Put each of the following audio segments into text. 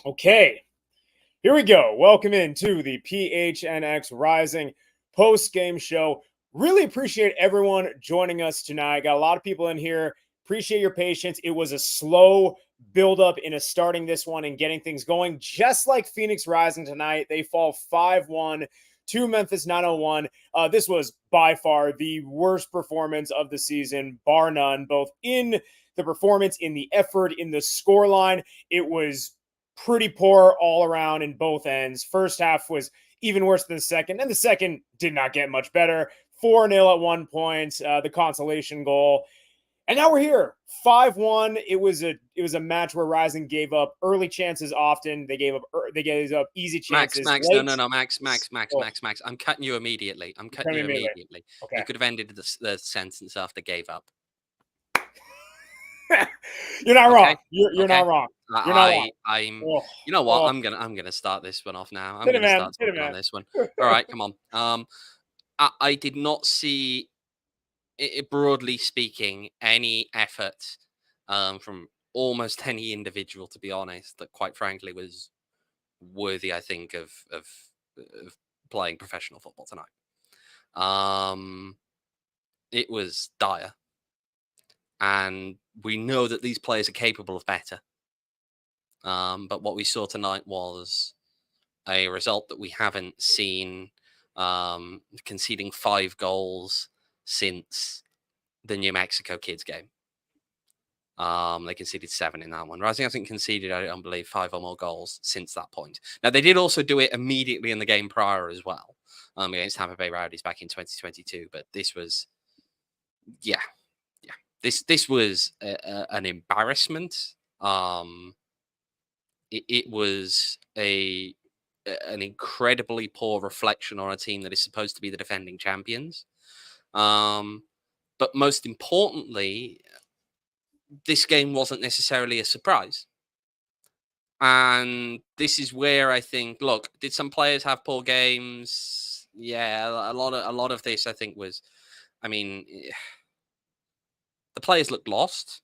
Okay, here we go. Welcome into the PHNX Rising post-game show. Really appreciate everyone joining us tonight. Got a lot of people in here. Appreciate your patience. It was a slow build-up into starting this one and getting things going. Just like Phoenix Rising tonight, they fall 5-1 to Memphis 901. This was by far the worst performance of the season, bar none, both in the performance, in the effort, in the scoreline. It was pretty poor all around in both ends. First half was even worse than the second, and the second did not get much better. 4-0 at one point, the consolation goal. And now we're here, 5-1. It was a match where Rising gave up early chances often. They gave up easy chances. Max, no, Max. I'm cutting you immediately. Okay. You could have ended the sentence after gave up. You're not wrong. You're not wrong. You're not wrong. You know what? I'm gonna start this one off now. I'm gonna start talking on this one. All right, come on. I did not see, broadly speaking, any effort from almost any individual, to be honest, that quite frankly was worthy, I think, of playing professional football tonight. It was dire. And we know that these players are capable of better. But what we saw tonight was a result that we haven't seen, conceding 5 goals since the New Mexico Kids game. They conceded 7 in that one. Rising hasn't conceded, I believe, 5 or more goals since that point. Now, they did also do it immediately in the game prior as well, against Tampa Bay Rowdies back in 2022. But this was, This was an embarrassment. It was an incredibly poor reflection on a team that is supposed to be the defending champions. But most importantly, this game wasn't necessarily a surprise. And this is where I think, look, did some players have poor games? Yeah, a lot of this I think was, the players looked lost.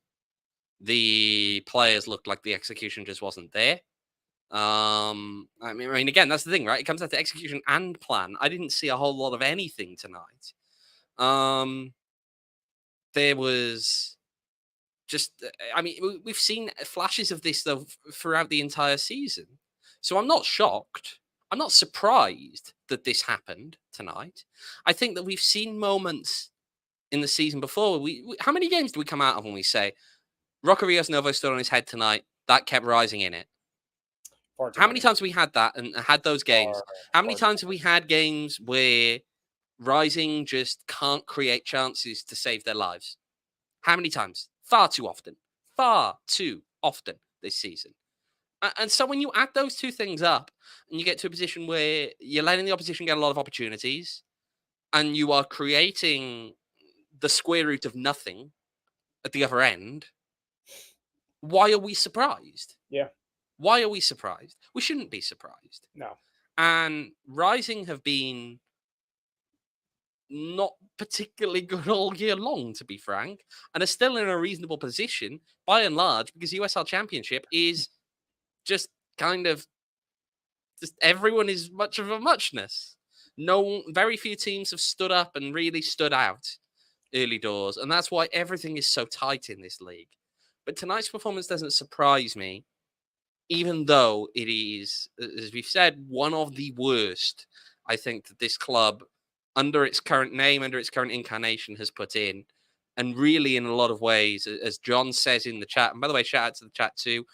The players looked like the execution just wasn't there. Again, that's the thing, right? It comes down to execution and plan. I didn't see a whole lot of anything tonight. There was just, we've seen flashes of this, though, throughout the entire season. So I'm not shocked. I'm not surprised that this happened tonight. I think that we've seen moments in the season before. How many games do we come out of when we say Rocker Rios Novo stood on his head tonight? That kept Rising in it. How many times have we had that and had those games? How many times have we had games where Rising just can't create chances to save their lives? How many times? Far too often this season. And so when you add those two things up and you get to a position where you're letting the opposition get a lot of opportunities and you are creating the square root of nothing at the other end, why are we surprised? Yeah. Why are we surprised? We shouldn't be surprised. No. And Rising have been not particularly good all year long, to be frank, and are still in a reasonable position by and large because USL Championship is just kind of everyone is much of a muchness. Very few teams have stood up and really stood out early doors, and that's why everything is so tight in this league. But tonight's performance doesn't surprise me, even though it is, as we've said, one of the worst I think that this club, under its current name, under its current incarnation, has put in. And really, in a lot of ways, as John says in the chat, and by the way, shout out to the chat too.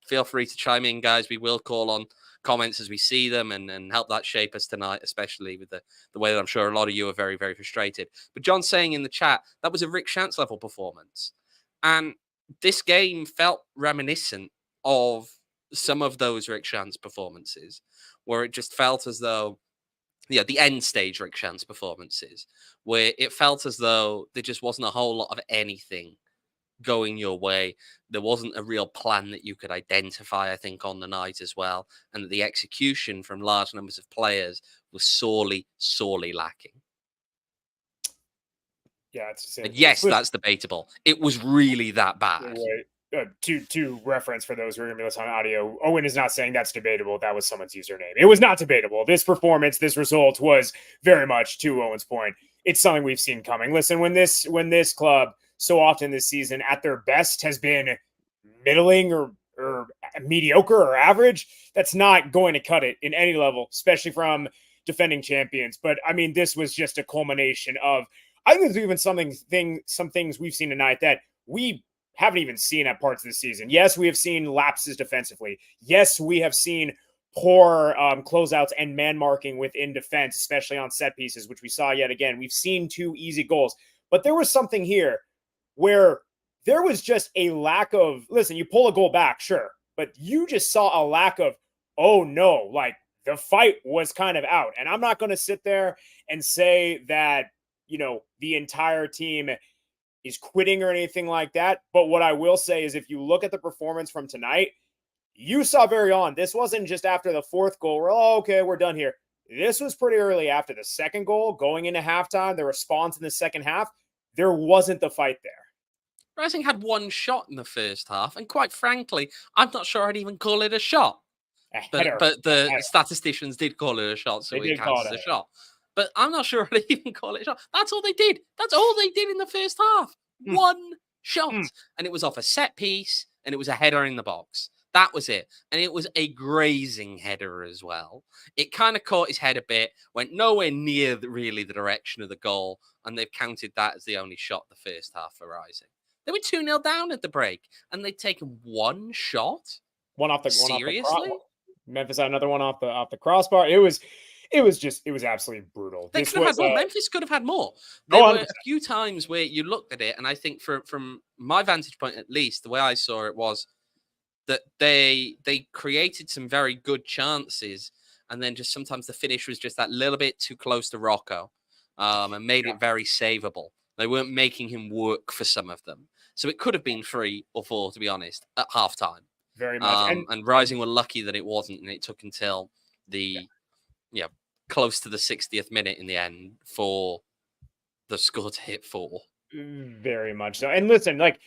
Feel free to chime in, guys. We will call on comments as we see them and help that shape us tonight, especially with the way that I'm sure a lot of you are very, very frustrated. But John's saying in the chat, that was a Rick Shantz level performance. And this game felt reminiscent of some of those Rick Shantz performances, where it just felt as though, the end stage Rick Shantz performances, where it felt as though there just wasn't a whole lot of anything going your way. There wasn't a real plan that you could identify, I think, on the night as well. And that the execution from large numbers of players was sorely, sorely lacking. Yeah, it's the same. Yes, that's debatable. It was really that bad. to reference for those who are going to be listening on audio, Owen is not saying that's debatable. That was someone's username. It was not debatable. This performance, this result was very much, to Owen's point, it's something we've seen coming. Listen, when this club so often this season at their best has been middling or mediocre or average, that's not going to cut it in any level, especially from defending champions. But I mean, this was just a culmination of, I think there's even some things we've seen tonight that we haven't even seen at parts of the season. Yes, we have seen lapses defensively. Yes, we have seen poor closeouts and man marking within defense, especially on set pieces, which we saw yet again. We've seen 2 easy goals, but there was something here where there was just a lack of, listen, you pull a goal back, sure, but you just saw a lack of, oh no, like the fight was kind of out. And I'm not going to sit there and say that, the entire team is quitting or anything like that. But what I will say is if you look at the performance from tonight, you saw very on. This wasn't just after the 4th goal. Okay, we're done here. This was pretty early after the 2nd goal, going into halftime, the response in the second half. There wasn't the fight there. Rising had 1 shot in the first half, and quite frankly, I'm not sure I'd even call it a shot. But the statisticians did call it a shot, so it counts as a shot. But I'm not sure I'd even call it a shot. That's all they did. That's all they did in the first half. 1 shot. And it was off a set piece, and it was a header in the box. That was it. And it was a grazing header as well. It kind of caught his head a bit, went nowhere near really the direction of the goal, and they've counted that as the only shot the first half for Rising. They were 2-0 down at the break, and they'd taken 1 shot. One off the seriously. Memphis had another one off the crossbar. It was absolutely brutal. They could have had more. Memphis could have had more. There were a few times where you looked at it, and I think from my vantage point, at least, the way I saw it was that they created some very good chances, and then just sometimes the finish was just that little bit too close to Rocco, and made it very savable. They weren't making him work for some of them. So it could have been 3 or 4, to be honest, at halftime. Very much. And Rising were lucky that it wasn't, and it took until the close to the 60th minute in the end for the score to hit 4. Very much so. And listen, like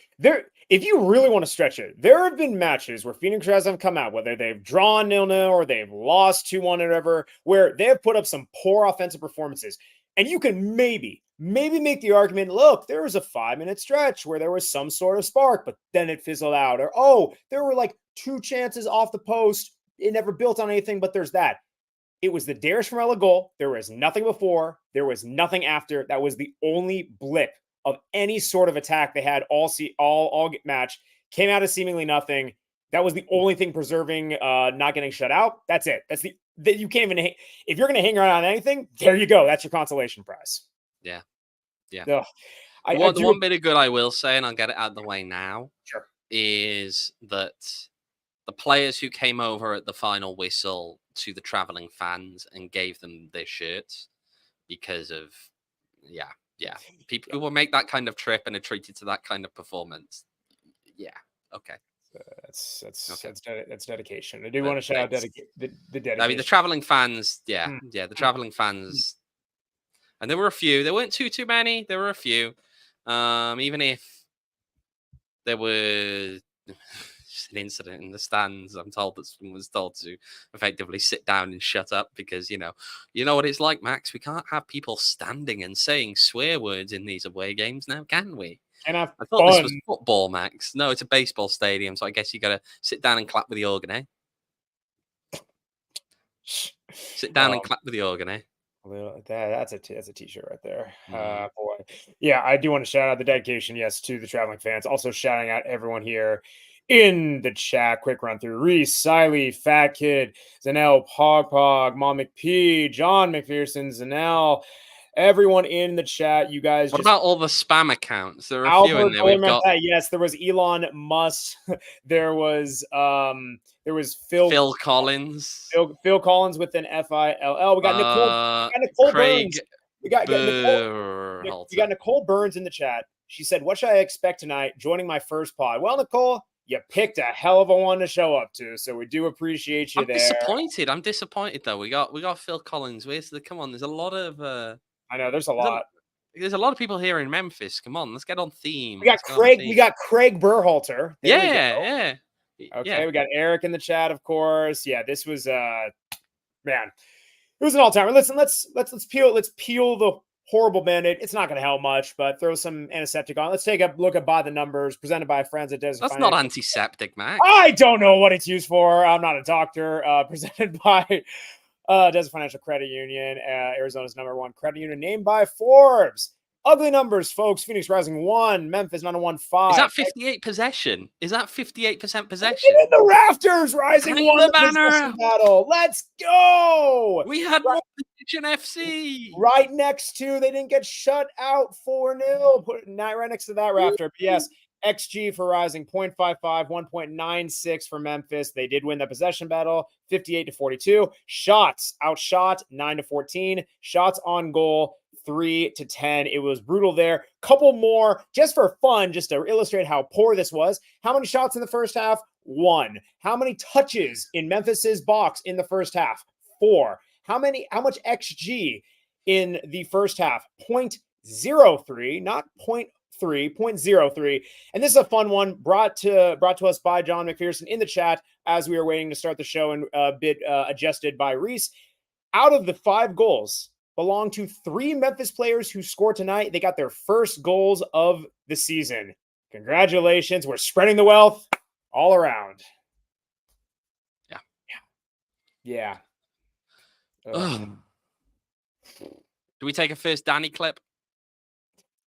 if you really want to stretch it, there have been matches where Phoenix hasn't come out, whether they've drawn 0-0 or they've lost 2-1 or whatever, where they have put up some poor offensive performances. And you can maybe make the argument, look, there was a 5-minute stretch where there was some sort of spark, but then it fizzled out. Or, there were like 2 chances off the post. It never built on anything, but there's that. It was the Darius Morella goal. There was nothing before. There was nothing after. That was the only blip of any sort of attack they had all match. Came out of seemingly nothing. That was the only thing preserving not getting shut out. That's it. That you can't even, if you're going to hang around on anything, there you go. That's your consolation prize. Yeah. Ugh. One bit of good I will say, and I'll get it out of the way now, sure, is that the players who came over at the final whistle to the traveling fans and gave them their shirts because of, people who will make that kind of trip and are treated to that kind of performance. Yeah. Okay. That's dedication. I do want to shout out the dedication. I mean, the traveling fans, the traveling fans, and there were a few. There weren't too many. There were a few. Even if there was an incident in the stands, I'm told that someone was told to effectively sit down and shut up because you know what it's like, Max. We can't have people standing and saying swear words in these away games now, can we? I thought this was football, Max. No, it's a baseball stadium, so I guess you got to sit down and clap with the organ, eh? Sit down and clap with the organ, eh? That's a t-shirt right there. Boy. Yeah, I do want to shout out the dedication, yes, to the traveling fans. Also shouting out everyone here in the chat. Quick run through. Reese, Siley, Fat Kid, Zanel, Pog, Mom McP, John McPherson, Zanel. Everyone in the chat, you guys. What about all the spam accounts? There are a few in there. We've got yes, there was Elon Musk. There was Phil Collins. Phil Collins with an FILL. We got Nicole Craig Burns. We got Nicole Burns in the chat. She said, "What should I expect tonight? Joining my first pod." Well, Nicole, you picked a hell of a one to show up to, so we do appreciate you there. I'm disappointed though. We got Phil Collins. Come on, there's a lot of. I know there's a lot. There's a lot of people here in Memphis. Come on, let's get on theme. We got Let's get on theme. We got Craig Berhalter. There we go. Yeah. Okay, we got Eric in the chat, of course. Yeah, this was man, it was an all-timer. Listen, let's peel the horrible band-aid. It's not going to help much, but throw some antiseptic on. Let's take a look at By the Numbers, presented by friends at Desert That's Financial. not antiseptic, Max. I don't know what it's used for. I'm not a doctor. Presented by Desert Financial Credit Union, Arizona's #1 credit union, named by Forbes. Ugly numbers, folks. Phoenix Rising 1, Memphis 915. Is that 58 possession? Is that 58% possession? In the rafters, Rising Hang 1 the the banner. battle. Let's go. We had more position FC. Right next to, they didn't get shut out 4-0. Put it right next to that rafter. But yes, XG for Rising 0.55, 1.96 for Memphis. They did win the possession battle 58-42. Shots outshot 9-14. Shots on goal 3-10. It was brutal there. Couple more just for fun, just to illustrate how poor this was. How many shots in the first half? 1. How many touches in Memphis's box in the first half? 4. How much XG in the first half? 0.03, not 0.3, 0.03. And this is a fun one brought to us by John McPherson in the chat as we were waiting to start the show, and a bit adjusted by Reese. Out of the 5 goals belong to 3 Memphis players who scored tonight. They got their first goals of the season. Congratulations. We're spreading the wealth all around. Yeah. Do we take a first Danny clip?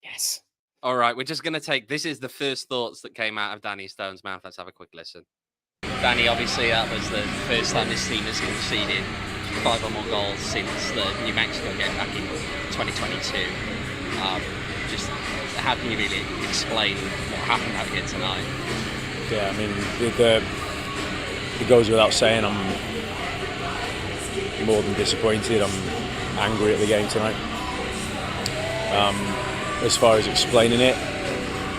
Yes. All right, we're just going to take, this is the first thoughts that came out of Danny Stone's mouth. Let's have a quick listen. Danny, obviously that was the first time this team has conceded 5 or more goals since the New Mexico game back in 2022. Just how can you really explain what happened out here tonight? Yeah, I mean, it goes without saying, I'm more than disappointed. I'm angry at the game tonight. As far as explaining it,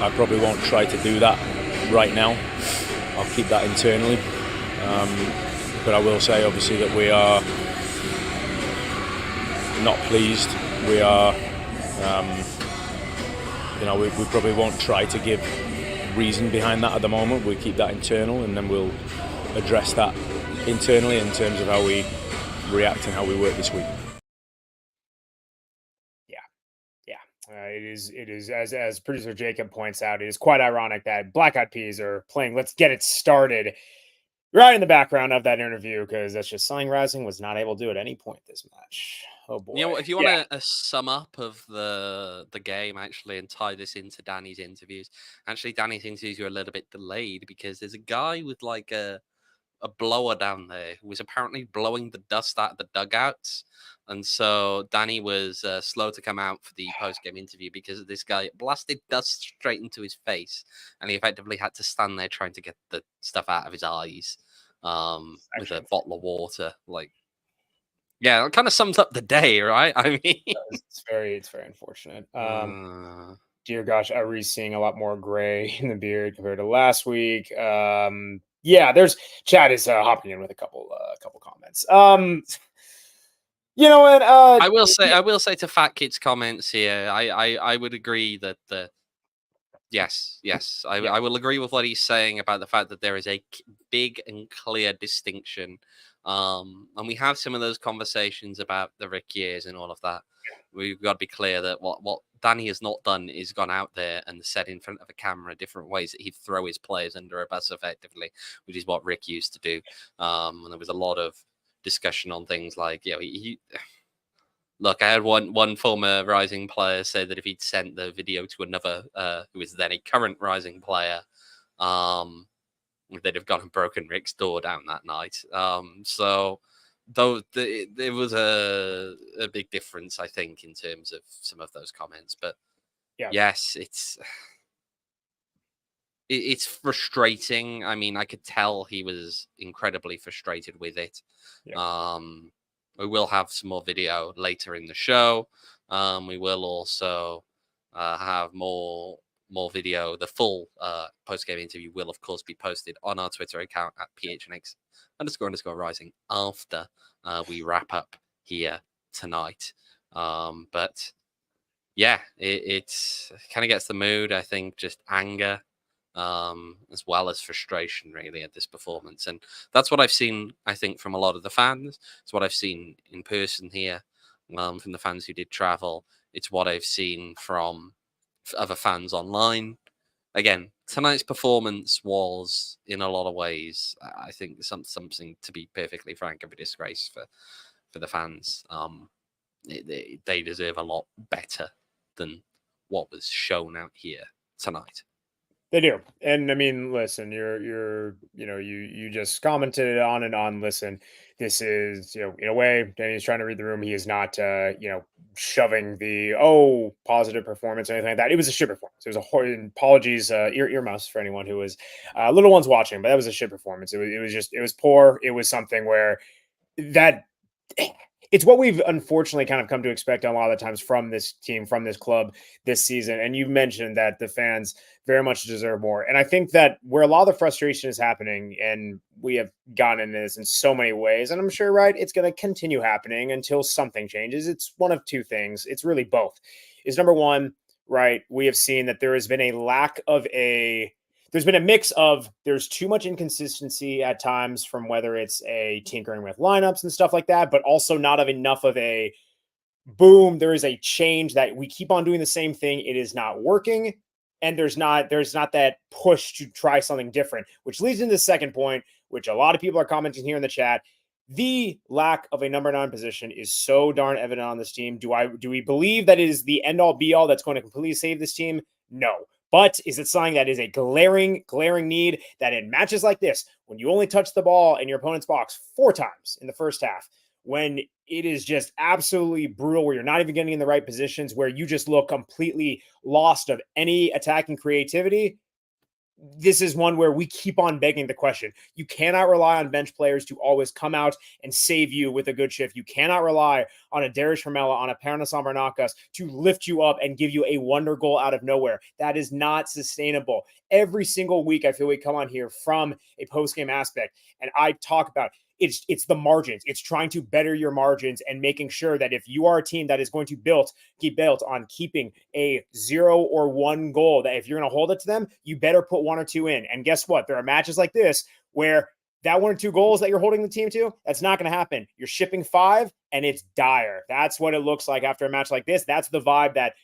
I probably won't try to do that right now. I'll keep that internally. But I will say, obviously, that we are not pleased. We are, we probably won't try to give reason behind that at the moment. We'll keep that internal, and then we'll address that internally in terms of how we react and how we work this week. It is as producer Jacob points out, it is quite ironic that Black Eyed Peas are playing Let's Get It Started right in the background of that interview, because that's just something Rising was not able to do at any point this match. Oh boy. You know what, if you want a sum up of the game actually and tie this into Danny's interviews, actually Danny's interviews are a little bit delayed because there's a guy with like a blower down there who was apparently blowing the dust out of the dugouts. And so Danny was slow to come out for the post-game interview because this guy blasted dust straight into his face, and he effectively had to stand there trying to get the stuff out of his eyes with a bottle of water. Like, yeah, it kind of sums up the day, right? I mean, it's very unfortunate. Dear gosh, I'm seeing a lot more gray in the beard compared to last week. Yeah, there's Chad is hopping in with a couple comments. You know what? I will say to Fat Kid's comments here, I would agree that I will agree with what he's saying about the fact that there is a big and clear distinction. And we have some of those conversations about the Rick years and all of that. We've got to be clear that what Danny has not done is gone out there and said in front of a camera different ways that he'd throw his players under a bus effectively, which is what Rick used to do. And there was a lot of discussion on things like, look, I had one former Rising player say that if he'd sent the video to another who was then a current Rising player, they'd have gone and broken Rick's door down that night. So though there was a big difference, I think, in terms of some of those comments. But yes, it's frustrating. I mean, I could tell he was incredibly frustrated with it. We will have some more video later in the show. We will also have more video. The full post-game interview will, of course, be posted on our Twitter account at PHNX__rising after we wrap up here tonight. But yeah, it's kind of gets the mood. I think just anger, as well as frustration, really, at this performance, and that's what I've seen. I think from a lot of the fans. It's what I've seen in person here, from the fans who did travel. It's what I've seen from other fans online. Again, tonight's performance was, in a lot of ways, I think something, to be perfectly frank, of a disgrace for the fans. They deserve a lot better than what was shown out here tonight. They do. And I mean, listen, you just commented on and on. Listen, this is, in a way, Danny's trying to read the room. He is not, shoving the, positive performance or anything like that. It was a shit performance. It was apologies, earmuffs for anyone who was, little ones watching, but that was a shit performance. It was poor. It was something where that, it's what we've unfortunately kind of come to expect a lot of the times from this team, from this club this season. And you mentioned that the fans very much deserve more. And I think that where a lot of the frustration is happening, and we have gotten into this in so many ways, and I'm sure, right, it's going to continue happening until something changes. It's one of two things. It's really both. Is number one, right, we have seen that there has been a lack of there's been a mix of there's too much inconsistency at times from whether it's a tinkering with lineups and stuff like that, but also not of enough of a boom. There is a change that we keep on doing the same thing. It is not working. And there's not that push to try something different, which leads into the second point, which a lot of people are commenting here in the chat. The lack of a number 9 position is so darn evident on this team. Do we believe that it is the end all be all that's going to completely save this team? No. But is it something that is a glaring need that in matches like this, when you only touch the ball in your opponent's box 4 times in the first half, when it is just absolutely brutal, where you're not even getting in the right positions, where you just look completely lost of any attacking creativity, this is one where we keep on begging the question. You cannot rely on bench players to always come out and save you with a good shift. You cannot rely on a Darius Hermela, on a Parnas Ambarnakas to lift you up and give you a wonder goal out of nowhere. That is not sustainable. Every single week, I feel we come on here from a post-game aspect, and I talk about it's the margins. It's trying to better your margins and making sure that if you are a team that is going to be built on keeping a 0 or 1 goal, that if you're going to hold it to them, you better put 1 or 2 in. And guess what? There are matches like this where that 1 or 2 goals that you're holding the team to, that's not going to happen. You're shipping 5 and it's dire. That's what it looks like after a match like this. That's the vibe that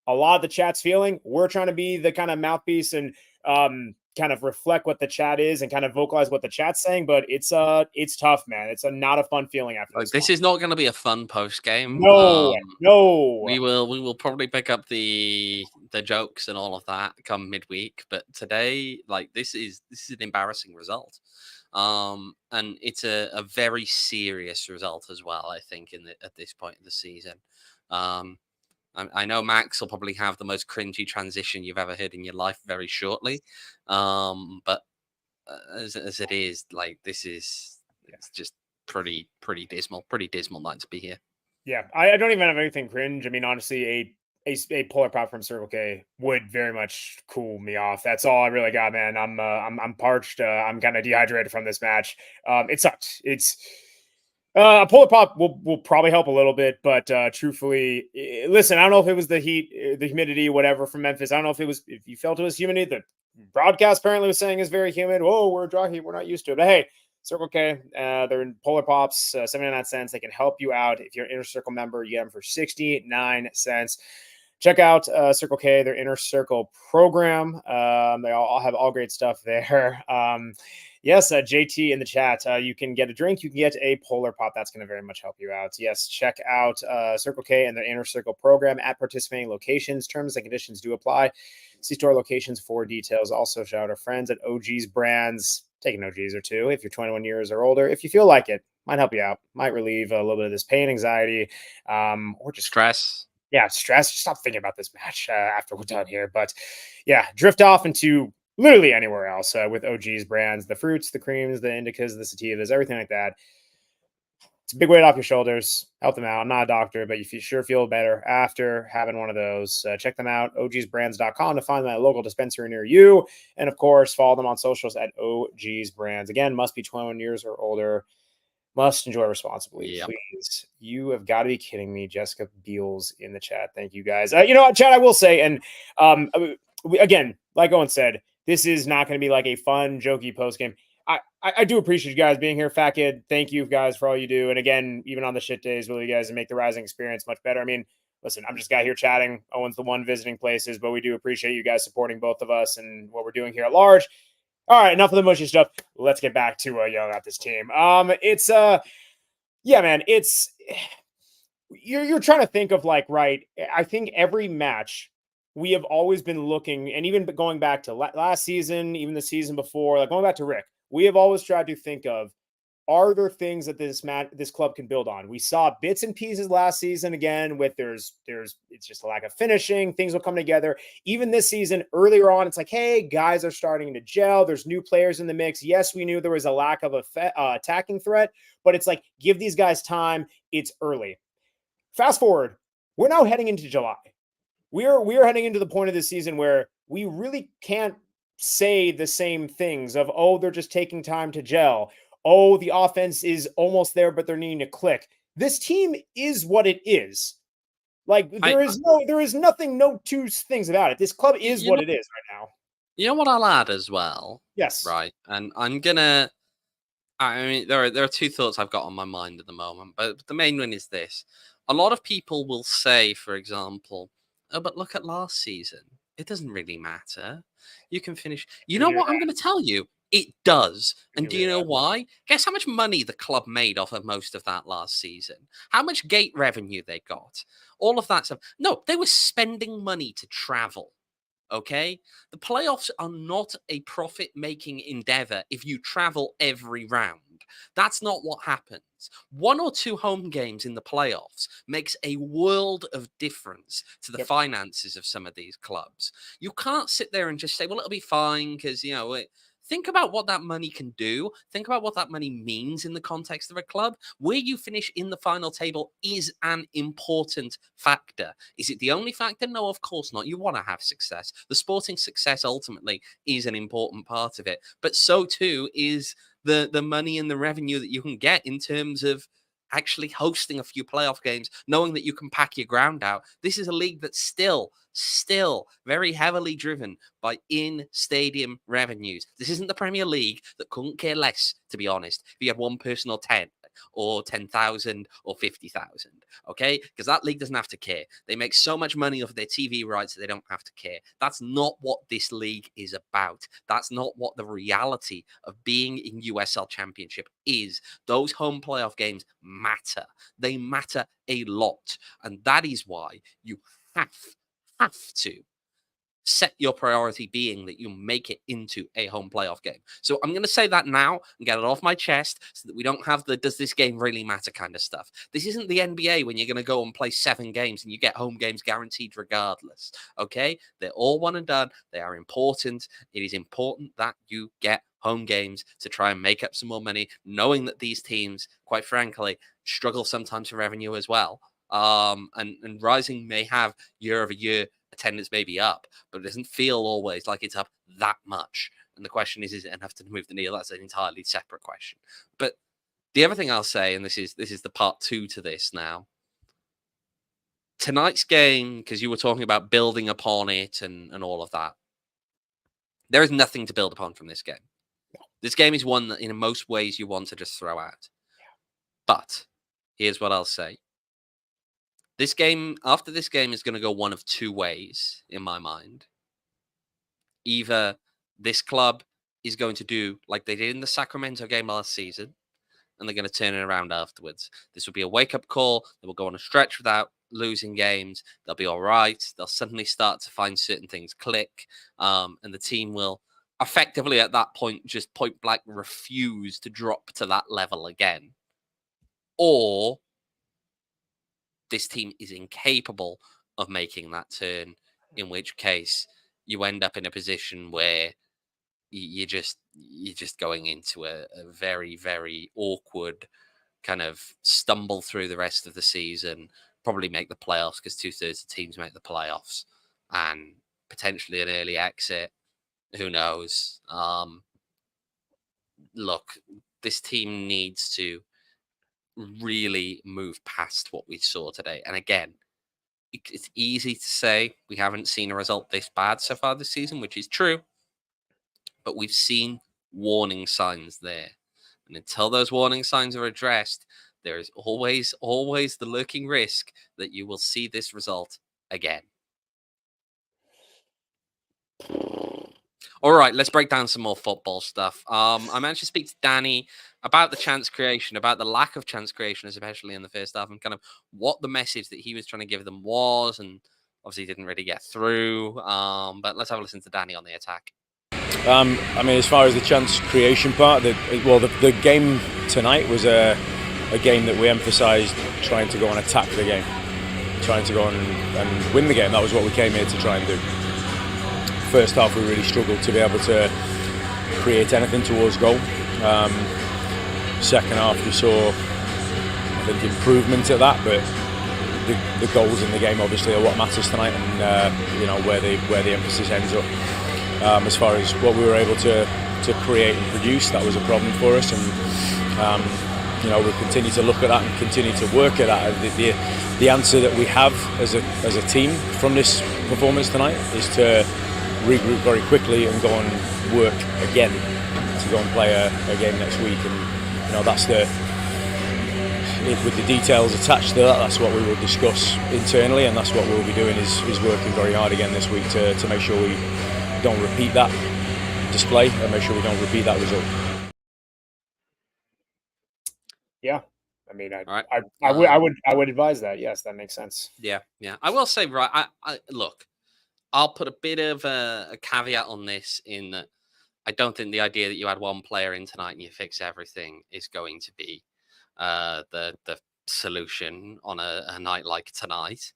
a lot of the chat's feeling. We're trying to be the kind of mouthpiece and kind of reflect what the chat is and kind of vocalize what the chat's saying, but it's tough, man. It's not a fun feeling after this is not going to be a fun post game. No. We will probably pick up the jokes and all of that come midweek, but today, this is an embarrassing result. And it's a very serious result as well, I think, at this point of the season. I know Max will probably have the most cringy transition you've ever heard in your life very shortly. But as it is, this is it's just pretty dismal night to be here. Yeah, I don't even have anything cringe. I mean, honestly, a polar pop from Circle K would very much cool me off. That's all I really got, man. I'm parched. I'm kind of dehydrated from this match. It sucks. It's a polar pop will probably help a little bit, but truthfully, listen, I don't know if it was the heat, the humidity, whatever from Memphis. I don't know if you felt it was humidity. The broadcast apparently was saying it's very humid. Whoa, we're dry heat. We're not used to it. But hey, Circle K, they're in Polar Pops, 79 cents. They can help you out. If you're an Inner Circle member, you get them for 69 cents. Check out Circle K, their Inner Circle program. They all have all great stuff there. Yes, JT in the chat, you can get a drink. You can get a Polar Pop. That's going to very much help you out. Yes, check out Circle K and their Inner Circle program at participating locations. Terms and conditions do apply. See store locations for details. Also, shout out our friends at OG's Brands. Take an OG's or 2 if you're 21 years or older. If you feel like it, might help you out. Might relieve a little bit of this pain, anxiety, or just stress. Yeah, stress. Stop thinking about this match after we're done here. But yeah, drift off into literally anywhere else with OG's Brands. The fruits, the creams, the indicas, the sativas, everything like that. It's a big weight off your shoulders. Help them out. I'm not a doctor, but if you sure feel better after having one of those, check them out, ogsbrands.com, to find them at a local dispensary near you. And of course, follow them on socials at OG's Brands. Again, must be 21 years or older. Must enjoy responsibly, Yep. please. You have got to be kidding me. Jessica Beals in the chat. Thank you guys. You know what, Chad, I will say, and again, like Owen said, this is not going to be like a fun, jokey post game. I do appreciate you guys being here. Fat Kid, thank you guys for all you do. And again, even on the shit days, will you guys make the Rising experience much better? I mean, listen, I'm just a guy here chatting. Owen's the one visiting places, but we do appreciate you guys supporting both of us and what we're doing here at large. All right, enough of the mushy stuff. Let's get back to yelling at this team. It's yeah, man. It's you're trying to think of like, right. I think every match we have always been looking, and even going back to last season, even the season before, like going back to Rick, we have always tried to think of, are there things that this club can build on? We saw bits and pieces last season again with there's it's just a lack of finishing. Things will come together. Even this season, earlier on, it's like, hey, guys are starting to gel. There's new players in the mix. Yes, we knew there was a lack of attacking threat, but it's like, give these guys time. It's early. Fast forward, we're now heading into July. We are heading into the point of the season where we really can't say the same things of, oh, they're just taking time to gel. Oh, the offense is almost there, but they're needing to click. This team is what it is. Like there is nothing, no two things about it. This club is what it is right now. You know what I'll add as well? Yes. Right. And I'm gonna I mean there are two thoughts I've got on my mind at the moment, but the main one is this. A lot of people will say, for example, oh, but look at last season. It doesn't really matter. You can finish. You know what I'm going to tell you? It does. And do you know why? Guess how much money the club made off of most of that last season? How much gate revenue they got? All of that stuff. No, they were spending money to travel. Okay? The playoffs are not a profit making endeavor if you travel every round. That's not what happens. 1 or 2 home games in the playoffs makes a world of difference to the finances of some of these clubs. You can't sit there and just say, well, it'll be fine because, you know, think about what that money can do. Think about what that money means in the context of a club. Where you finish in the final table is an important factor. Is it the only factor? No, of course not. You want to have success. The sporting success ultimately is an important part of it. But so too is the money and the revenue that you can get in terms of actually hosting a few playoff games, knowing that you can pack your ground out. This is a league that's still very heavily driven by in-stadium revenues. This isn't the Premier League that couldn't care less, to be honest, if you had one person or 10 or 10,000 or 50,000, okay? Because that league doesn't have to care. They make so much money off their TV rights that they don't have to care. That's not what this league is about. That's not what the reality of being in USL Championship is. Those home playoff games matter. They matter a lot. And that is why you have to set your priority being that you make it into a home playoff game. So I'm going to say that now and get it off my chest so that we don't have the does this game really matter kind of stuff. This isn't the NBA when you're going to go and play 7 games and you get home games guaranteed regardless. Okay? They're all one and done. They are important. It is important that you get home games to try and make up some more money, knowing that these teams, quite frankly, struggle sometimes for revenue as well. And Rising may have year over year attendance may be up, but it doesn't feel always like it's up that much. And the question is it enough to move the needle? That's an entirely separate question. But the other thing I'll say, and this is the part 2 to this now. Tonight's game, because you were talking about building upon it and all of that, there is nothing to build upon from this game. This game is one that in most ways you want to just throw out. But here's what I'll say. This game, after this game, is going to go one of 2 ways in my mind. Either this club is going to do like they did in the Sacramento game last season, and they're going to turn it around afterwards. This will be a wake-up call. They will go on a stretch without losing games. They'll be all right. They'll suddenly start to find certain things click, and the team will effectively at that point just point blank refuse to drop to that level again. Or this team is incapable of making that turn, in which case you end up in a position where you're just going into a very, very awkward kind of stumble through the rest of the season, probably make the playoffs because 2/3 of teams make the playoffs and potentially an early exit. Who knows? Look, this team needs to really move past what we saw today. And again, it's easy to say we haven't seen a result this bad so far this season, which is true, but we've seen warning signs there. And until those warning signs are addressed, there is always the lurking risk that you will see this result again. All right, let's break down some more football stuff. I managed to speak to Danny about the chance creation, about the lack of chance creation, especially in the first half, and kind of what the message that he was trying to give them was, and obviously didn't really get through. But let's have a listen to Danny on the attack. I mean, as far as the chance creation part, the game tonight was a game that we emphasised trying to go and attack the game, trying to go on and win the game. That was what we came here to try and do. First half, we really struggled to be able to create anything towards goal. Second half, we saw, I think, improvement at that, but the goals in the game obviously are what matters tonight, and where the emphasis ends up. As far as what we were able to create and produce, that was a problem for us, and we continue to look at that and continue to work at that. The answer that we have as a team from this performance tonight is to regroup very quickly and go and work again to go and play a game next week, and that's with the details attached to that. That's what we will discuss internally, and that's what we'll be doing is working very hard again this week to make sure we don't repeat that display and make sure we don't repeat that result. Yeah, I mean, right. I would advise that. Yes, that makes sense. Yeah. I will say, right. I look. I'll put a bit of a caveat on this in that I don't think the idea that you add one player in tonight and you fix everything is going to be the solution on a night like tonight.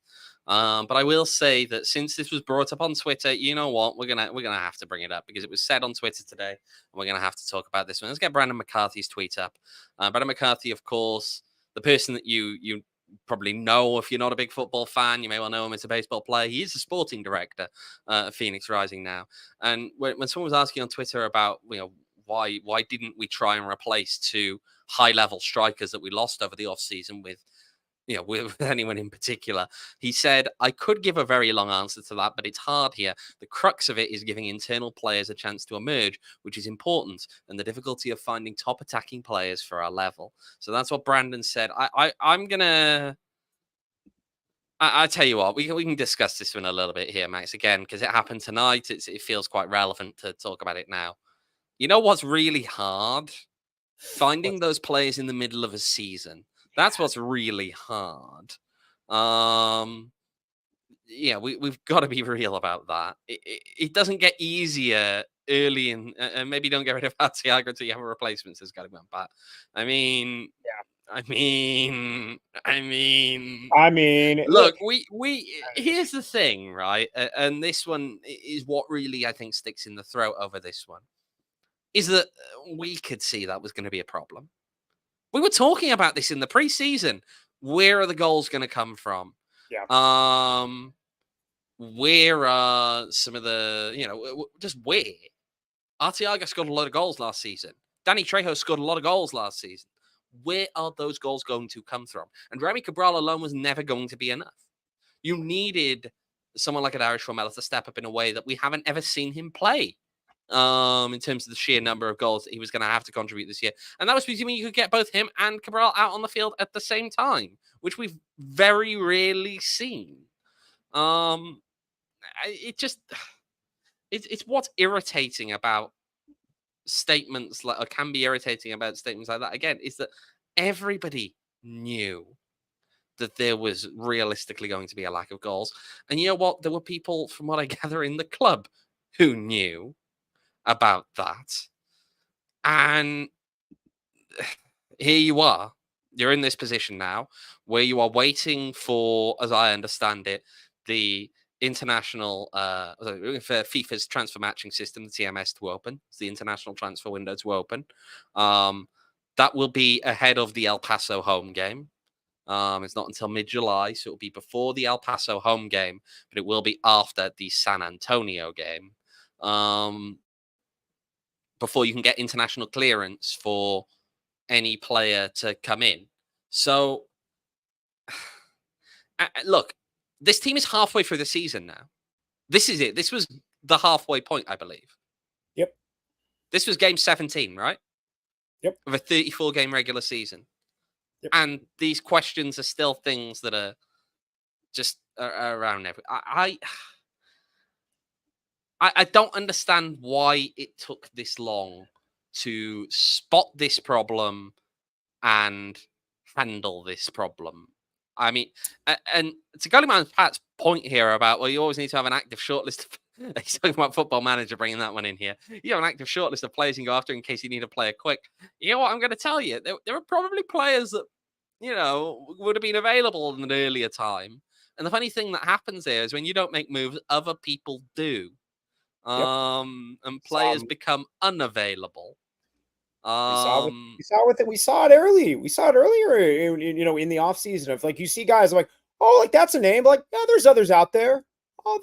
But I will say that since this was brought up on Twitter, you know what? We're gonna have to bring it up because it was said on Twitter today, and we're gonna have to talk about this one. Let's get Brandon McCarthy's tweet up. Brandon McCarthy, of course, the person that you probably know if you're not a big football fan. You may well know him as a baseball player. He is the sporting director of Phoenix Rising now. And when someone was asking on Twitter about why didn't we try and replace two high-level strikers that we lost over the offseason with anyone in particular, he said, I could give a very long answer to that, but it's hard here. The crux of it is giving internal players a chance to emerge, which is important, and the difficulty of finding top attacking players for our level. So that's what Brandon said. I'm gonna. I tell you what, we can discuss this one a little bit here, Max, again, because it happened tonight. It feels quite relevant to talk about it now. You know what's really hard? Finding those players in the middle of a season. That's what's really hard. We've got to be real about that. It doesn't get easier early in, and maybe don't get rid of Artiaga until you have a replacement, says Gary Pat. I mean, look, we here's the thing, right? And this one is what really I think sticks in the throat over this one, is that we could see that was going to be a problem. We were talking about this in the preseason. Where are the goals going to come from? Yeah. Where are some of the, just where? Artiaga scored a lot of goals last season. Danny Trejo scored a lot of goals last season. Where are those goals going to come from? And Remy Cabral alone was never going to be enough. You needed someone like Adarish Formella to step up in a way that we haven't ever seen him play. In terms of the sheer number of goals that he was going to have to contribute this year. And that was presuming you could get both him and Cabral out on the field at the same time, which we've very rarely seen. It's what's irritating about statements or can be irritating about statements like that, again, is that everybody knew that there was realistically going to be a lack of goals. And you know what? There were people, from what I gather, in the club who knew about that. And here you are. You're in this position now where you are waiting for, as I understand it, the international for FIFA's transfer matching system, the TMS, to open. It's the international transfer window to open. That will be ahead of the El Paso home game. It's not until mid-July, so it'll be before the El Paso home game, but it will be after the San Antonio game. Before you can get international clearance for any player to come in. So, look, this team is halfway through the season now. This is it. This was the halfway point, I believe. Yep. This was game 17, right? Yep. Of a 34-game regular season. Yep. And these questions are still things that are just around every. I don't understand why it took this long to spot this problem and handle this problem. I mean, and to Gullyman Pat's point here about, well, you always need to have an active shortlist. He's talking about Football Manager, bringing that one in here. You have an active shortlist of players you can go after in case you need a player quick. You know what I'm going to tell you? There are probably players that, would have been available in an earlier time. And the funny thing that happens there is when you don't make moves, other people do. And players become unavailable. We saw it early. We saw it earlier in the offseason of like, you see guys like, oh, like that's a name. Like, yeah, there's others out there. Oh,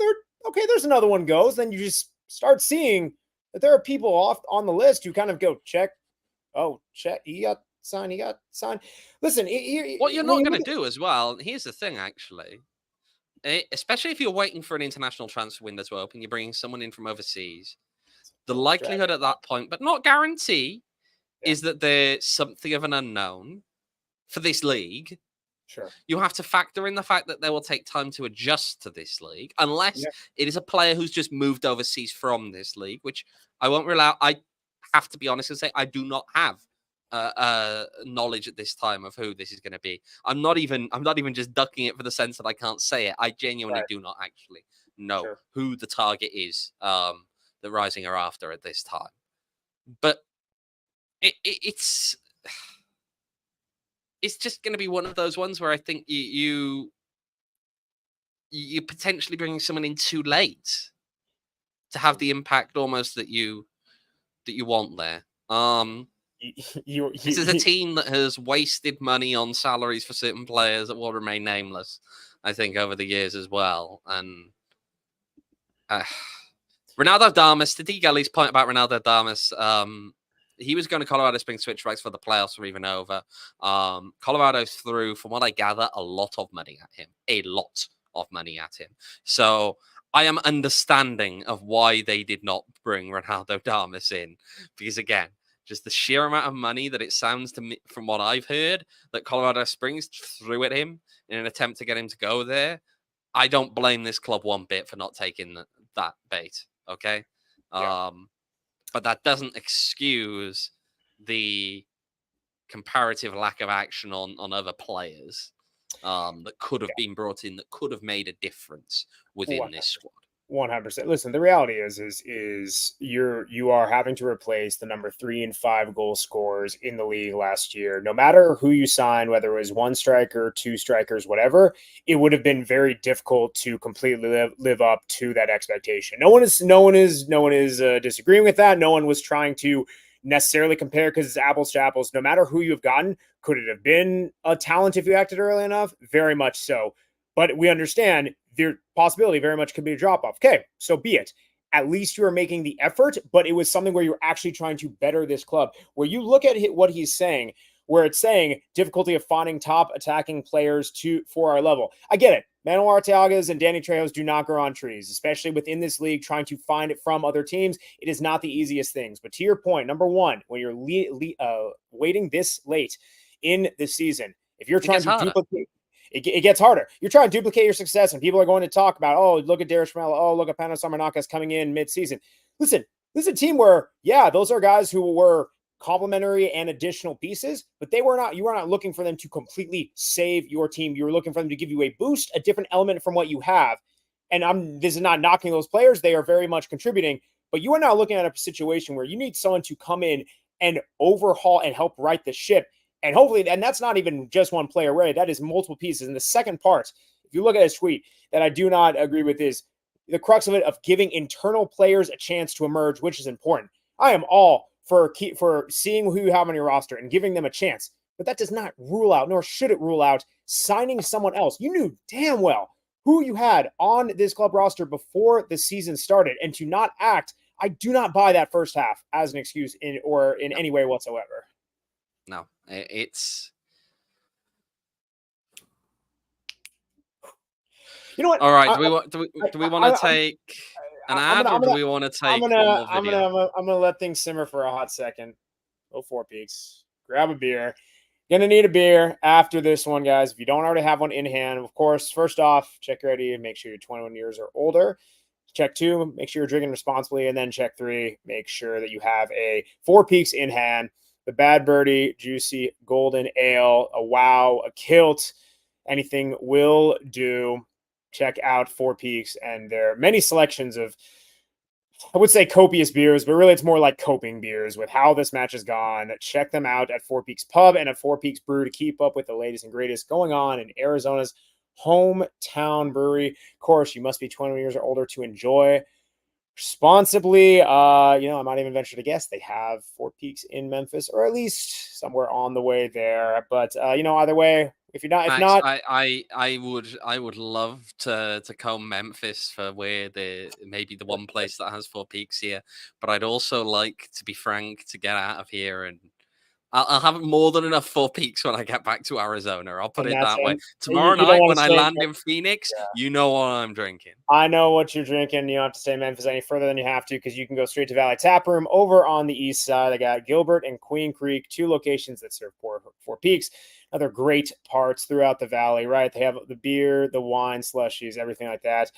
okay. There's another one goes. Then you just start seeing that there are people off on the list who kind of go check. Oh, check. He got signed. Listen, what you're not going to do as well. Here's the thing, actually. Especially if you're waiting for an international transfer window to open, you're bringing someone in from overseas. The likelihood at that point, but not guarantee, is that they're something of an unknown for this league. Sure. You have to factor in the fact that they will take time to adjust to this league, unless it is a player who's just moved overseas from this league, which I won't rely. I have to be honest and say I do not have knowledge at this time of who this is going to be. I'm not even just ducking it for the sense that I can't say it. I genuinely do not actually know who the target is that Rising are after at this time. But it's just going to be one of those ones where I think you potentially bringing someone in too late to have the impact almost that you want there. This is a team that has wasted money on salaries for certain players that will remain nameless, I think, over the years as well. And Ronaldo Damas, to D. Gully's point about Ronaldo Damas, he was going to Colorado Springs switchbacks for the playoffs were even over. Colorado threw, from what I gather, a lot of money at him. So I am understanding of why they did not bring Ronaldo Damas in, because again, just the sheer amount of money that it sounds to me, from what I've heard, that Colorado Springs threw at him in an attempt to get him to go there. I don't blame this club one bit for not taking that bait. Okay. But that doesn't excuse the comparative lack of action on other players that could have been brought in, that could have made a difference within this squad. 100%. Listen, the reality is you are having to replace the number 3 and 5 goal scorers in the league last year. No matter who you sign, whether it was 1 striker, 2 strikers, whatever, it would have been very difficult to completely live up to that expectation. No one is disagreeing with that. No one was trying to necessarily compare, because it's apples to apples. No matter who you've gotten, could it have been a talent if you acted early enough? Very much so. But we understand the possibility very much could be a drop-off. Okay, so be it. At least you are making the effort, but it was something where you're actually trying to better this club. Where you look at what he's saying, where it's saying difficulty of finding top attacking players for our level. I get it. Manuel Arteagas and Danny Trejos do not grow on trees, especially within this league, trying to find it from other teams. It is not the easiest things. But to your point, number one, when you're waiting this late in the season, if you're trying to duplicate, it gets harder. You're trying to duplicate your success, and people are going to talk about, oh, look at Darius Mello, oh, look at Panos Samarnakas coming in mid-season. Listen, this is a team where, those are guys who were complementary and additional pieces, but you were not looking for them to completely save your team. You were looking for them to give you a boost, a different element from what you have. And this is not knocking those players. They are very much contributing, but you are now looking at a situation where you need someone to come in and overhaul and help right the ship. And hopefully, and that's not even just one player, right? That is multiple pieces. And the second part, if you look at his tweet, that I do not agree with, is the crux of it, of giving internal players a chance to emerge, which is important. I am all for seeing who you have on your roster and giving them a chance. But that does not rule out, nor should it rule out, signing someone else. You knew damn well who you had on this club roster before the season started, and to not act, I do not buy that first half as an excuse in any way whatsoever. No, it's You know what? All right. Do we want to take an I'm ad, gonna, or I'm do gonna, we want to I'm take gonna, one more video? I'm gonna let things simmer for a hot second. Go 4 Peaks. Grab a beer. Gonna need a beer after this one, guys. If you don't already have one in hand, of course, first off, check your ID and make sure you're 21 years or older. Check 2, make sure you're drinking responsibly. And then check 3, make sure that you have a 4 Peaks in hand. The Bad Birdie, Juicy, Golden Ale, a Wow, a Kilt, anything will do. Check out 4 Peaks, and there are many selections of, I would say, copious beers, but really it's more like coping beers with how this match has gone. Check them out at 4 Peaks Pub and at 4 Peaks Brew to keep up with the latest and greatest going on in Arizona's hometown brewery. Of course, you must be 21 years or older to enjoy responsibly. I might even venture to guess they have 4 Peaks in Memphis, or at least somewhere on the way there. But either way, if Max, not, I would love to comb Memphis for where maybe the one place that has 4 Peaks here, but I'd also like, to be frank, to get out of here, and I'll have more than enough 4 Peaks when I get back to Arizona. I'll put and it that's that way. and Tomorrow you don't night want when to I stay. land in Phoenix, you know what I'm drinking. I know what you're drinking. You don't have to stay in Memphis any further than you have to, because you can go straight to Valley Tap Room over on the east side. They got Gilbert and Queen Creek, 2 locations that serve 4 Peaks. Other great parts throughout the valley, right? They have the beer, the wine, slushies, everything like that.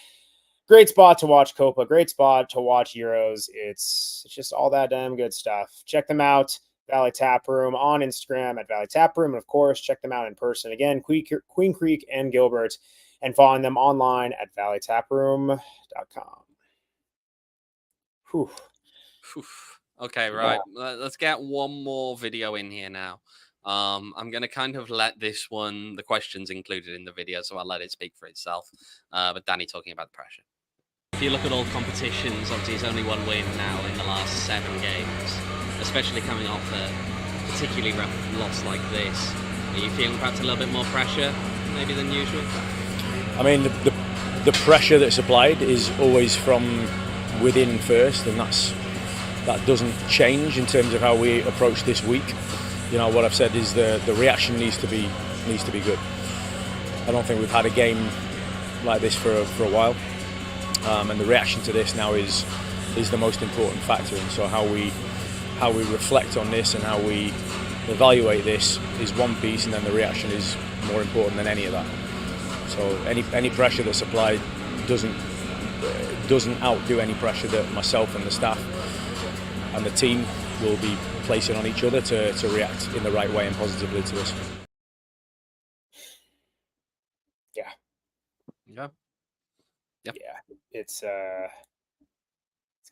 Great spot to watch Copa. Great spot to watch Euros. It's just all that damn good stuff. Check them out. Valley Tap Room on Instagram at Valley Tap Room. And of course, check them out in person. Again, Queen Creek and Gilbert. And find them online at valleytaproom.com. Whew. Okay, right. Let's get one more video in here now. I'm going to kind of let this one, the questions included in the video, so I'll let it speak for itself. But Danny talking about the pressure. If you look at all competitions, obviously there's only one win now in the last 7 games, especially coming off a particularly rough loss like this. Are you feeling perhaps a little bit more pressure maybe than usual? I mean, the pressure that's applied is always from within first, and that doesn't change in terms of how we approach this week. What I've said is the reaction needs to be good. I don't think we've had a game like this for a while, and the reaction to this now is the most important factor. And so how we reflect on this and how we evaluate this is one piece, and then the reaction is more important than any of that. So any pressure that's applied doesn't outdo any pressure that myself and the staff and the team will be placing on each other to react in the right way and positively to this. Yeah. It's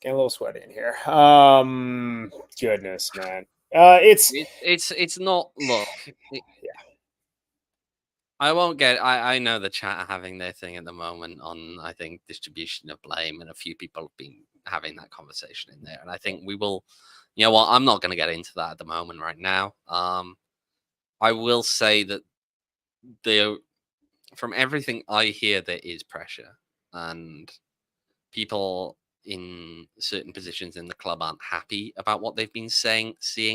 getting a little sweaty in here. Goodness, man. It's not. Look. I won't get. I know the chat are having their thing at the moment on, I think, distribution of blame, and a few people have been having that conversation in there. And I think we will. You know what? I'm not going to get into that at the moment right now. I will say that from everything I hear, there is pressure, and people in certain positions in the club aren't happy about what they've been seeing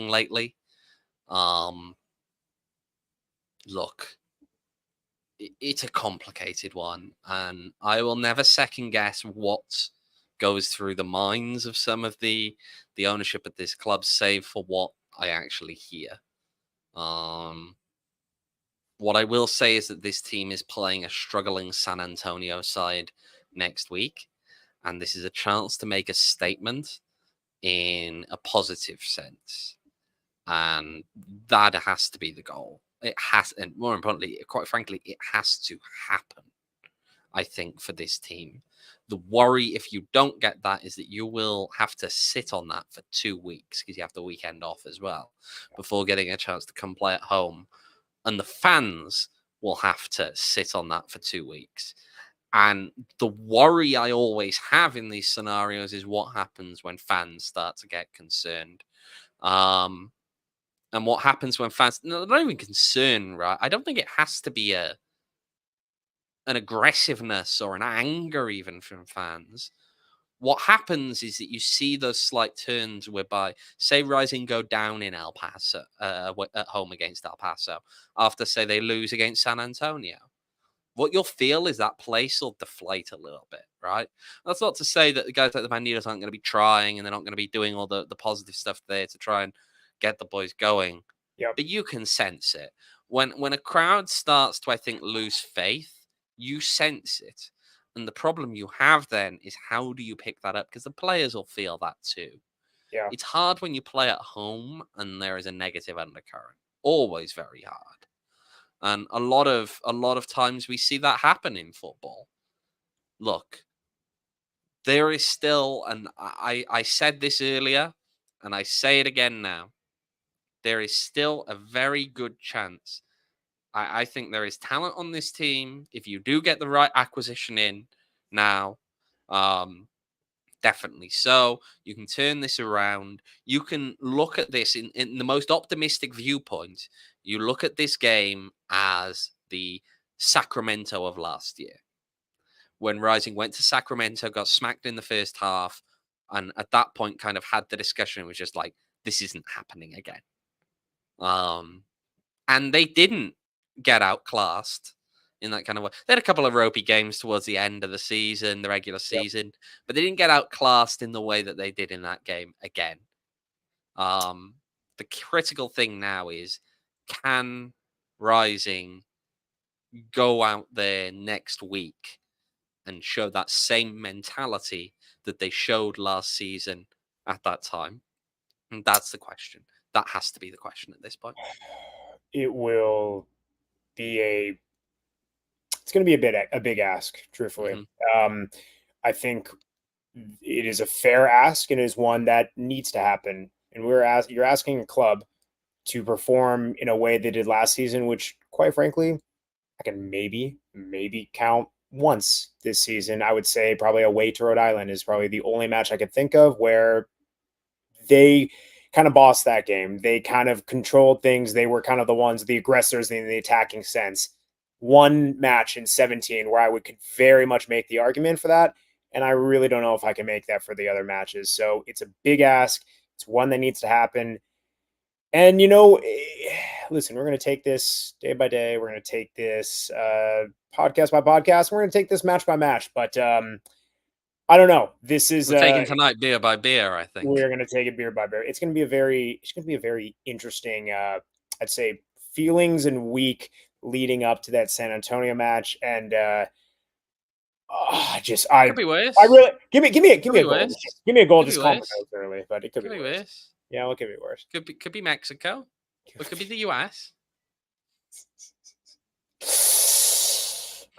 lately. Look. It's a complicated one, and I will never second guess what goes through the minds of some of the ownership at this club, save for what I actually hear. What I will say is that this team is playing a struggling San Antonio side next week, and this is a chance to make a statement in a positive sense, and that has to be the goal. It has, and more importantly, quite frankly, it has to happen, I think, for this team. The worry, if you don't get that, is that you will have to sit on that for 2 weeks, because you have the weekend off as well, before getting a chance to come play at home. And the fans will have to sit on that for 2 weeks. And the worry I always have in these scenarios is what happens when fans start to get concerned. And what happens when fans, no, they're not even concerned, right? I don't think it has to be an aggressiveness or an anger even from fans. What happens is that you see those slight turns whereby, say, Rising go down in El Paso, at home against El Paso, after, say, they lose against San Antonio. what you'll feel is that place will deflate a little bit, right? That's not to say that the guys like the Bandidos aren't going to be trying and they're not going to be doing all the positive stuff there to try and get the boys going. Yep. But you can sense it. When a crowd starts to, I think, lose faith, you sense it. And the problem you have then is how do you pick that up? Because the players will feel that too. Yeah. It's hard when you play at home and there is a negative undercurrent. Always very hard. And a lot of times we see that happen in football. Look, there is still, and I said this earlier, and I say it again now, there is still a very good chance. I think there is talent on this team. If you do get the right acquisition in now, definitely so. You can turn this around. You can look at this in the most optimistic viewpoint. You look at this game as the Sacramento of last year. When Rising went to Sacramento, got smacked in the first half, and at that point kind of had the discussion. It was just like, this isn't happening again. And they didn't get outclassed in that kind of way. They had a couple of ropey games towards the end of the season, the regular season, but they didn't get outclassed in the way that they did in that game again. The critical thing now is, can Rising go out there next week and show that same mentality that they showed last season at that time? And that's the question. That has to be the question at this point. It will be it's going to be a big ask, truthfully. I think it is a fair ask and is one that needs to happen. And you're asking a club to perform in a way they did last season, which, quite frankly, I can maybe count once this season. I would say probably away to Rhode Island is probably the only match I could think of where they kind of bossed that game. They kind of controlled things. They were kind of the ones, the aggressors in the attacking sense. One match in 17 where I could very much make the argument for that. And I really don't know if I can make that for the other matches. So it's a big ask. It's one that needs to happen. And, listen, we're going to take this day by day. We're going to take this podcast by podcast. We're going to take this match by match. But I don't know. This is we're taking tonight beer by beer, I think. We're going to take it beer by beer. It's going to be a very interesting, I'd say, feelings and week leading up to that San Antonio match. And could be worse. I really give me a goal. Give me a goal. Just call me early, but it could be worse. Yeah, it could be worse. Could be Mexico. It could be the US.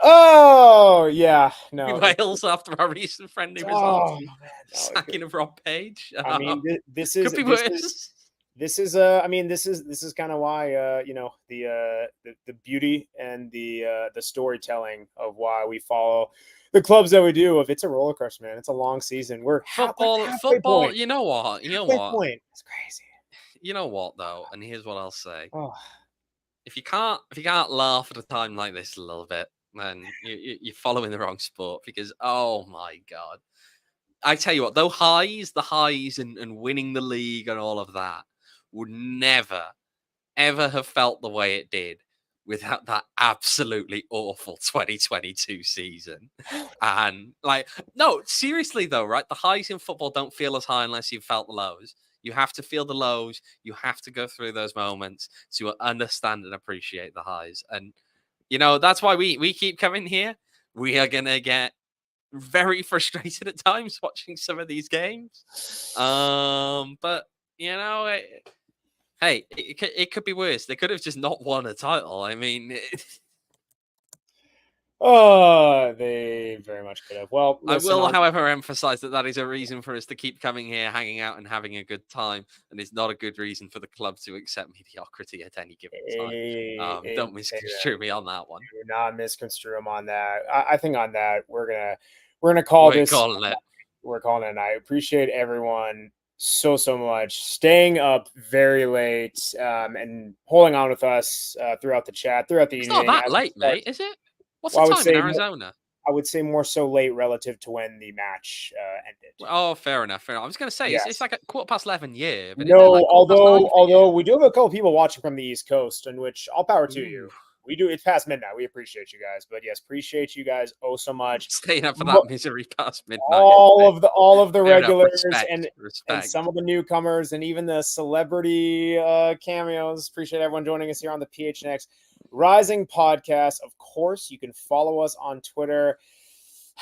Oh yeah, no. Wales after our recent friendly results. Sacking of Rob Page. I mean, this is could be worse. This is kind of why the beauty and the storytelling of why we follow the clubs that we do. If it's a roller coaster, man, it's a long season. We're football. Point. You know what? Point. It's crazy. You know what though, and here's what I'll say. Oh. If you can't laugh at a time like this a little bit, then you're following the wrong sport. Because oh my god, I tell you what, the highs and winning the league and all of that would never ever have felt the way it did without that absolutely awful 2022 season. And no, seriously though, right? The highs in football don't feel as high unless you've felt the lows. You have to feel the lows. You have to go through those moments to understand and appreciate the highs. And, that's why we keep coming here. We are going to get very frustrated at times watching some of these games. But, hey, it could be worse. They could have just not won a title. I mean... Oh, they very much could have. Well, listen, I will, however, emphasize that is a reason for us to keep coming here, hanging out, and having a good time, and it's not a good reason for the club to accept mediocrity at any given time. Don't misconstrue me on that one. Do not misconstrue him on that. I think on that we're gonna call this. We're calling it a night. Appreciate everyone so much staying up very late and holding on with us throughout the chat, throughout the evening. It's not that late, mate, is it? What's the time in Arizona? I would say more so late relative to when the match ended. Oh, fair enough. I was going to say, yes. it's like 11:15 here. But no, although we do have a couple people watching from the East Coast, in which all power to you. We do. It's past midnight. We appreciate you guys, but yes, appreciate you guys so much. Staying up for that misery past midnight. All of the Fair enough. regulars Respect. and some of the newcomers and even the celebrity cameos. Appreciate everyone joining us here on the PHNX Rising podcast. Of course, you can follow us on Twitter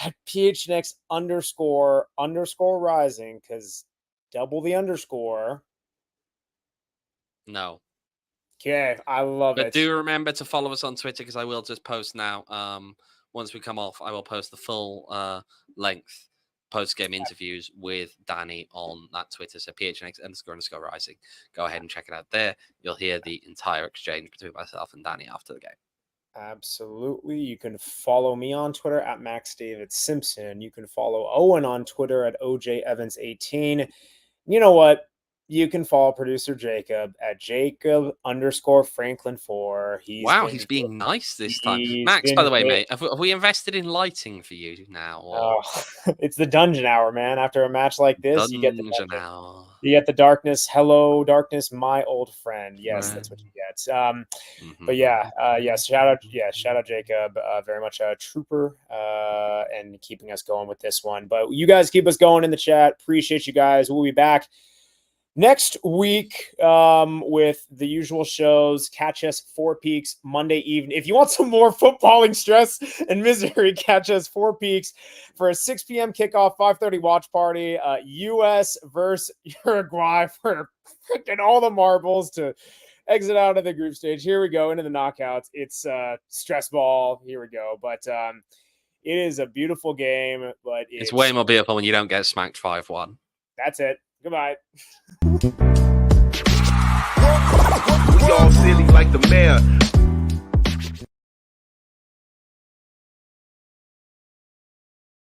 at PHNX _ rising, because double the underscore. No. Okay, I love it. But do remember to follow us on Twitter, because I will just post now. Once we come off, I will post the full length post-game interviews with Danny on that Twitter. So PHNX _ rising. Go ahead and check it out there. You'll hear the entire exchange between myself and Danny after the game. Absolutely. You can follow me on Twitter at MaxDavidSimpson. You can follow Owen on Twitter at OJEvans18. You know what? You can follow producer Jacob at Jacob _ Franklin4. He's being nice this time. Max, by the way, mate, have we invested in lighting for you now? Oh, it's the dungeon hour, man. After a match like this, you get the darkness. Hello, darkness, my old friend. Yes, that's what you get. But shout out Jacob. Very much a trooper and keeping us going with this one. But you guys keep us going in the chat. Appreciate you guys. We'll be back next week with the usual shows. Catch us 4 Peaks Monday evening. If you want some more footballing stress and misery, catch us 4 Peaks for a 6 p.m. kickoff, 5:30 watch party. U.S. versus Uruguay for freaking all the marbles to exit out of the group stage. Here we go into the knockouts. It's stress ball. Here we go. But it is a beautiful game. But it's way more beautiful when you don't get smacked 5-1. That's it. Goodbye. We all silly like the mayor.